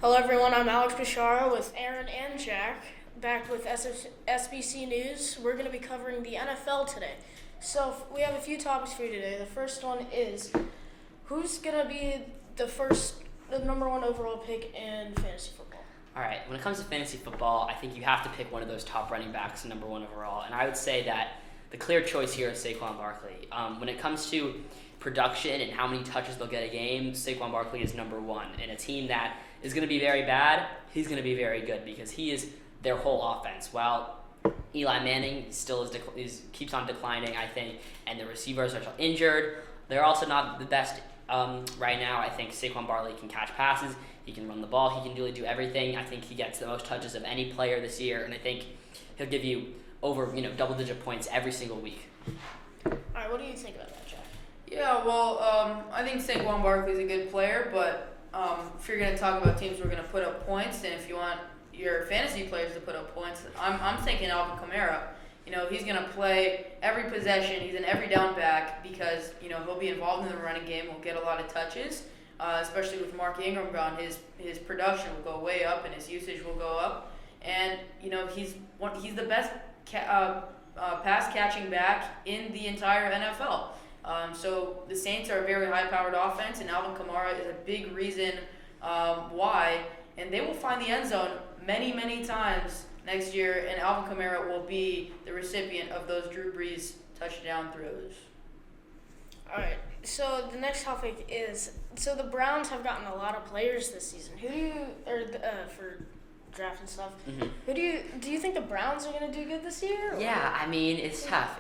Hello, everyone. I'm Alex Bashara with Aaron and Jack, back with SBC News. We're going to be covering the NFL today. So we have a few topics for you today. The first one is who's going to be the number one overall pick in fantasy football? All right, when it comes to fantasy football, I think you have to pick one of those top running backs, number one overall. And I would say that the clear choice here is Saquon Barkley. When it comes to production and how many touches they'll get a game, Saquon Barkley is number one. And a team that is going to be very bad, he's going to be very good because he is their whole offense. While Eli Manning still keeps on declining, I think, and the receivers are injured, they're also not the best right now. I think Saquon Barkley can catch passes, he can run the ball, he can really do everything. I think he gets the most touches of any player this year, and I think he'll give you over double-digit points every single week. All right, what do you think about that, Jack? Yeah, well, I think Saquon Barkley's a good player, but if you're going to talk about teams who are going to put up points, and if you want your fantasy players to put up points, I'm thinking Alvin Kamara. He's going to play every possession. He's an every down back because, he'll be involved in the running game. Will get a lot of touches, especially with Mark Ingram gone. His production will go way up and his usage will go up. And, he's the best pass catching back in the entire NFL. So the Saints are a very high-powered offense, and Alvin Kamara is a big reason why. And they will find the end zone many, many times next year, and Alvin Kamara will be the recipient of those Drew Brees touchdown throws. All right, so the next topic is, the Browns have gotten a lot of players this season. Who do you, for draft and stuff, who do you think the Browns are going to do good this year? Or? Yeah, I mean, it's tough.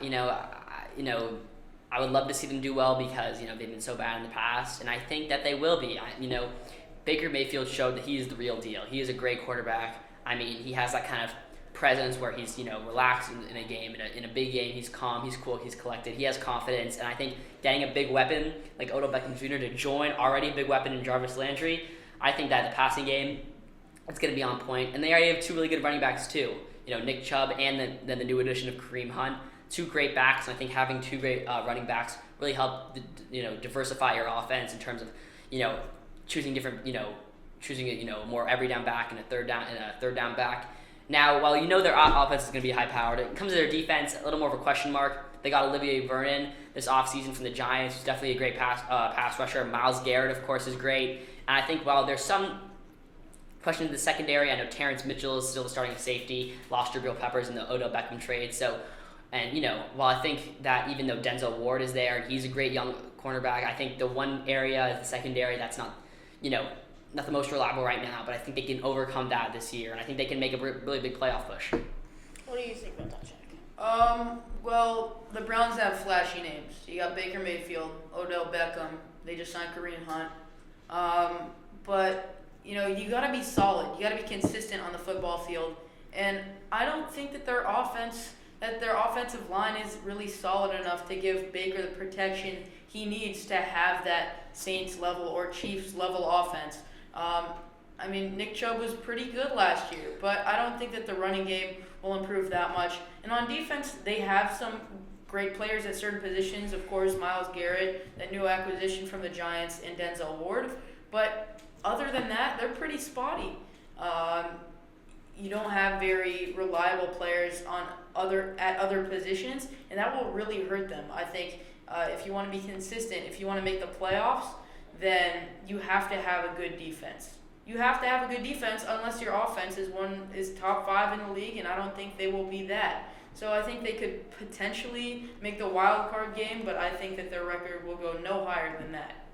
I would love to see them do well because, they've been so bad in the past, and I think that they will be. Baker Mayfield showed that he is the real deal. He is a great quarterback. I mean, he has that kind of presence where he's, relaxed in a game. In a big game, he's calm, he's cool, he's collected. He has confidence, and I think getting a big weapon like Odell Beckham Jr. to join already a big weapon in Jarvis Landry, I think that the passing game, it's going to be on point. And they already have two really good running backs too. Nick Chubb and then the new addition of Kareem Hunt. Two great backs, and I think having two great running backs really help diversify your offense in terms of choosing different choosing more every down back and a third down back. Now, while their offense is going to be high powered, it comes to their defense a little more of a question mark. They got Olivier Vernon this offseason from the Giants, who's definitely a great pass rusher. Myles Garrett, of course, is great, and I think while there's some question in the secondary, I know Terrence Mitchell is still the starting safety, lost Jabril Peppers in the Odell Beckham trade, so. And, while I think that even though Denzel Ward is there, he's a great young cornerback, I think the one area is the secondary that's not, not the most reliable right now, but I think they can overcome that this year, and I think they can make a really big playoff push. What do you think about that, Jack? Well, the Browns have flashy names. You got Baker Mayfield, Odell Beckham. They just signed Kareem Hunt. But, you got to be solid. You got to be consistent on the football field. And I don't think that their offensive line is really solid enough to give Baker the protection he needs to have that Saints level or Chiefs level offense. Nick Chubb was pretty good last year, but I don't think that the running game will improve that much. And on defense, they have some great players at certain positions. Of course, Myles Garrett, that new acquisition from the Giants, and Denzel Ward. But other than that, they're pretty spotty. You don't have very reliable players at other positions, and that will really hurt them. I think if you want to be consistent, if you want to make the playoffs, then you have to have a good defense. You have to have a good defense unless your offense is top 5 in the league, and I don't think they will be that. So I think they could potentially make the wild card game, but I think that their record will go no higher than that.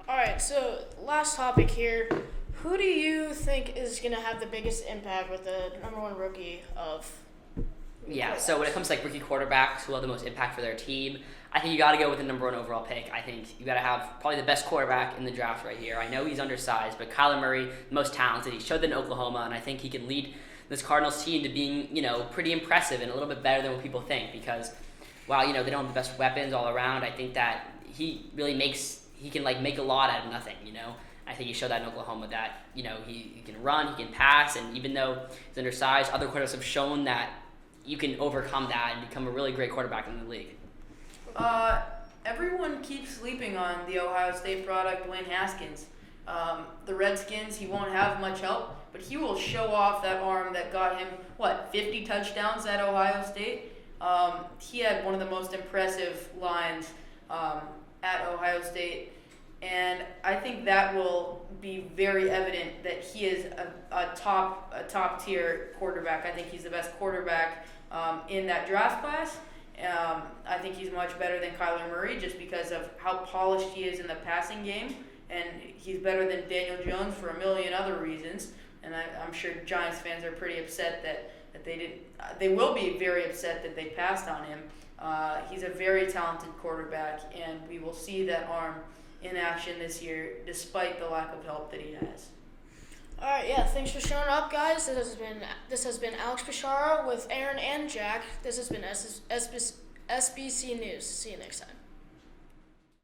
All right, so last topic here. Who do you think is going to have the biggest impact with the number one rookie of? Yeah, so when it comes to rookie quarterbacks who have the most impact for their team, I think you got to go with the number one overall pick. I think you got to have probably the best quarterback in the draft right here. I know he's undersized, but Kyler Murray, the most talented. He showed that in Oklahoma, and I think he can lead this Cardinals team to being, pretty impressive and a little bit better than what people think. Because while they don't have the best weapons all around, I think that he really can make a lot out of nothing. I think he showed that in Oklahoma that, he can run, he can pass, and even though he's undersized, other quarterbacks have shown that you can overcome that and become a really great quarterback in the league. Everyone keeps sleeping on the Ohio State product, Dwayne Haskins. the Redskins, he won't have much help, but he will show off that arm that got him, 50 touchdowns at Ohio State? He had one of the most impressive lines at Ohio State, and I think that will be very evident that he is a top tier quarterback. I think he's the best quarterback in that draft class. I think he's much better than Kyler Murray just because of how polished he is in the passing game, and he's better than Daniel Jones for a million other reasons. And I'm sure Giants fans are pretty upset that they didn't. They will be very upset that they passed on him. He's a very talented quarterback, and we will see that arm in action this year, despite the lack of help that he has. All right, yeah. Thanks for showing up, guys. This has been Alex Bashara with Aaron and Jack. This has been SBC News. See you next time.